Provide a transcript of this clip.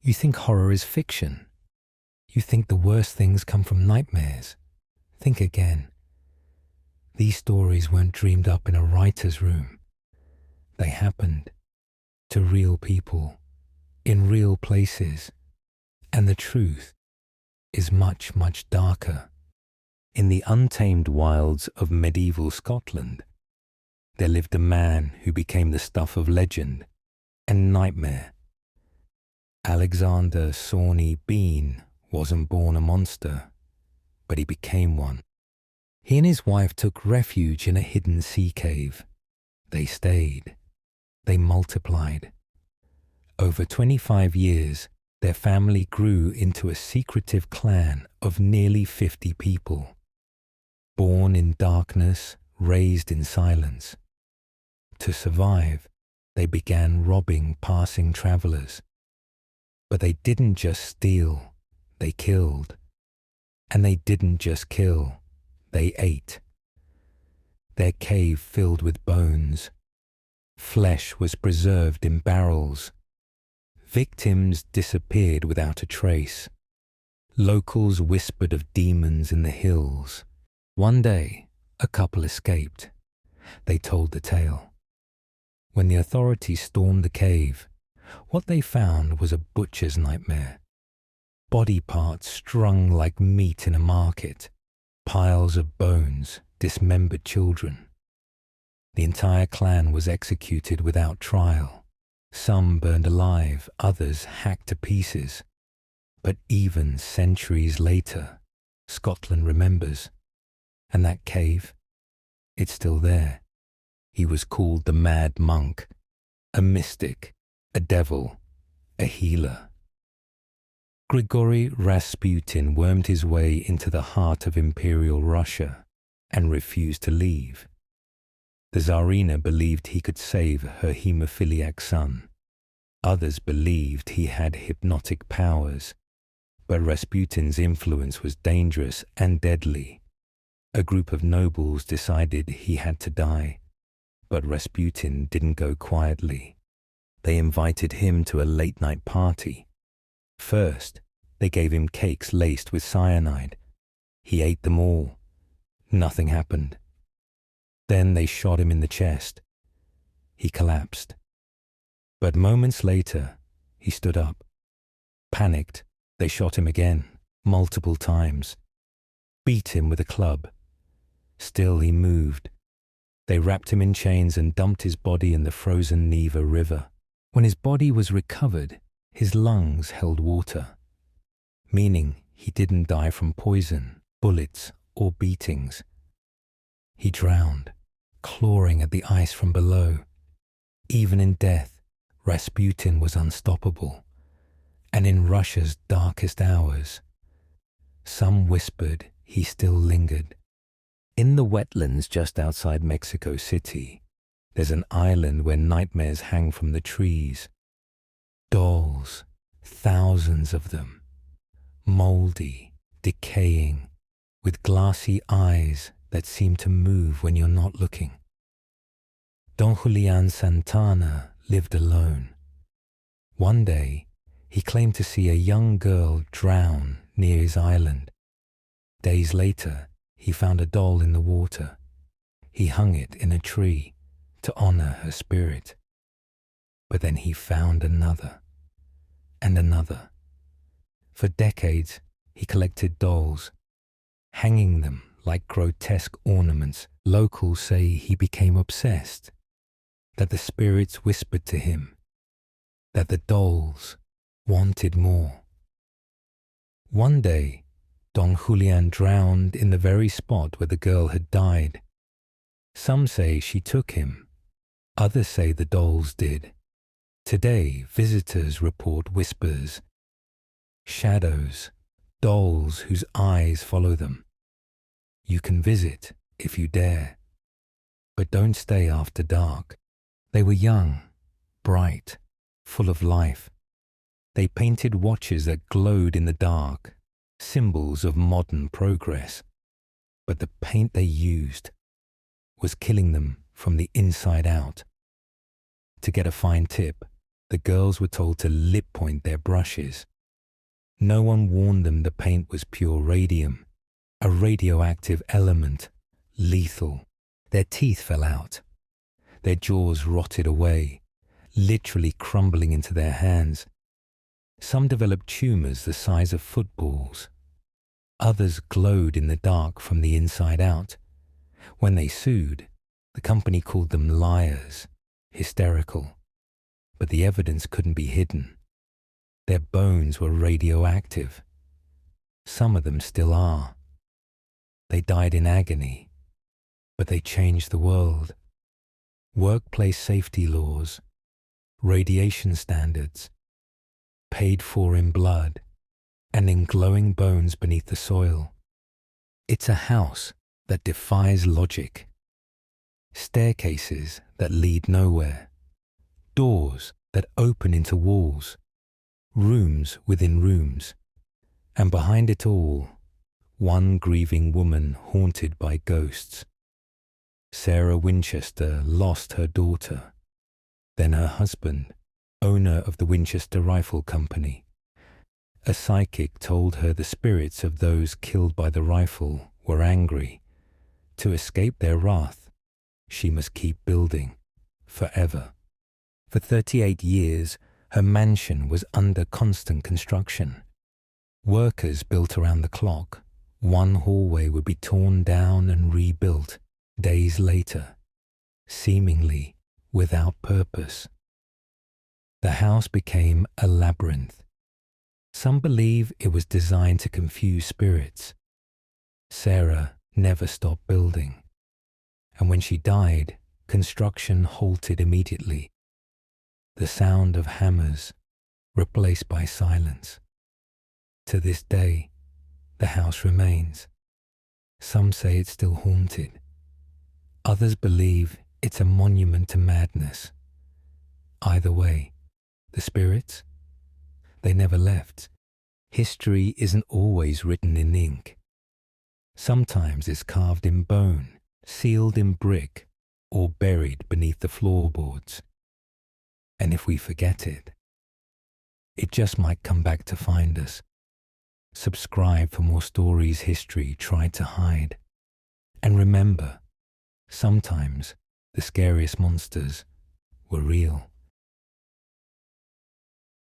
You think horror is fiction. You think the worst things come from nightmares. Think again. These stories weren't dreamed up in a writer's room. They happened to real people, in real places. And the truth is much, much darker. In the untamed wilds of medieval Scotland, there lived a man who became the stuff of legend and nightmare. Alexander Sawney Bean wasn't born a monster, but he became one. He and his wife took refuge in a hidden sea cave. They stayed. They multiplied. Over 25 years, their family grew into a secretive clan of nearly 50 people. Born in darkness, raised in silence. To survive, they began robbing passing travelers. But they didn't just steal, they killed. And they didn't just kill, they ate. Their cave filled with bones. Flesh was preserved in barrels. Victims disappeared without a trace. Locals whispered of demons in the hills. One day, a couple escaped. They told the tale. When the authorities stormed the cave, what they found was a butcher's nightmare. Body parts strung like meat in a market, piles of bones, dismembered children. The entire clan was executed without trial. Some burned alive, others hacked to pieces. But even centuries later, Scotland remembers. And that cave, it's still there. He was called the Mad Monk, a mystic, a devil, a healer. Grigory Rasputin wormed his way into the heart of Imperial Russia and refused to leave. The Tsarina believed he could save her hemophiliac son. Others believed he had hypnotic powers, but Rasputin's influence was dangerous and deadly. A group of nobles decided he had to die, but Rasputin didn't go quietly. They invited him to a late-night party. First, they gave him cakes laced with cyanide. He ate them all. Nothing happened. Then they shot him in the chest. He collapsed. But moments later, he stood up. Panicked, they shot him again, multiple times. Beat him with a club. Still he moved. They wrapped him in chains and dumped his body in the frozen Neva River. When his body was recovered, his lungs held water, meaning he didn't die from poison, bullets, or beatings. He drowned, clawing at the ice from below. Even in death, Rasputin was unstoppable. And in Russia's darkest hours, some whispered he still lingered. In the wetlands just outside Mexico City, there's an island where nightmares hang from the trees. Dolls, thousands of them, moldy, decaying, with glassy eyes that seem to move when you're not looking. Don Julian Santana lived alone. One day, he claimed to see a young girl drown near his island. Days later, he found a doll in the water. He hung it in a tree to honor her spirit. But then he found another, and another. For decades, he collected dolls, hanging them like grotesque ornaments. Locals say he became obsessed, that the spirits whispered to him, that the dolls wanted more. One day, Don Julian drowned in the very spot where the girl had died. Some say she took him. Others say the dolls did. Today, visitors report whispers, shadows, dolls whose eyes follow them. You can visit if you dare, but don't stay after dark. They were young, bright, full of life. They painted watches that glowed in the dark, symbols of modern progress. But the paint they used was killing them from the inside out. To get a fine tip, The girls were told to lip point their brushes. No one warned them the paint was pure radium, a radioactive element, lethal. Their teeth fell out. Their jaws rotted away, literally crumbling into their hands. Some developed tumors the size of footballs. Others glowed in the dark from the inside out. When they sued, the company called them liars, hysterical. But the evidence couldn't be hidden. Their bones were radioactive. Some of them still are. They died in agony, but they changed the world. Workplace safety laws, radiation standards, paid for in blood and in glowing bones beneath the soil. It's a house that defies logic. Staircases that lead nowhere. Doors that open into walls. Rooms within rooms. And behind it all, one grieving woman haunted by ghosts. Sarah Winchester lost her daughter, then her husband, owner of the Winchester Rifle Company. A psychic told her the spirits of those killed by the rifle were angry. To escape their wrath, she must keep building, forever. For 38 years, her mansion was under constant construction. Workers built around the clock. One hallway would be torn down and rebuilt days later, seemingly without purpose. The house became a labyrinth. Some believe it was designed to confuse spirits. Sarah never stopped building, and when she died, construction halted immediately. The sound of hammers replaced by silence. To this day, the house remains. Some say it's still haunted. Others believe it's a monument to madness. Either way, the spirits, they never left. History isn't always written in ink. Sometimes it's carved in bone, sealed in brick, or buried beneath the floorboards. And if we forget it, it just might come back to find us. Subscribe for more stories history tried to hide. And remember, sometimes the scariest monsters were real.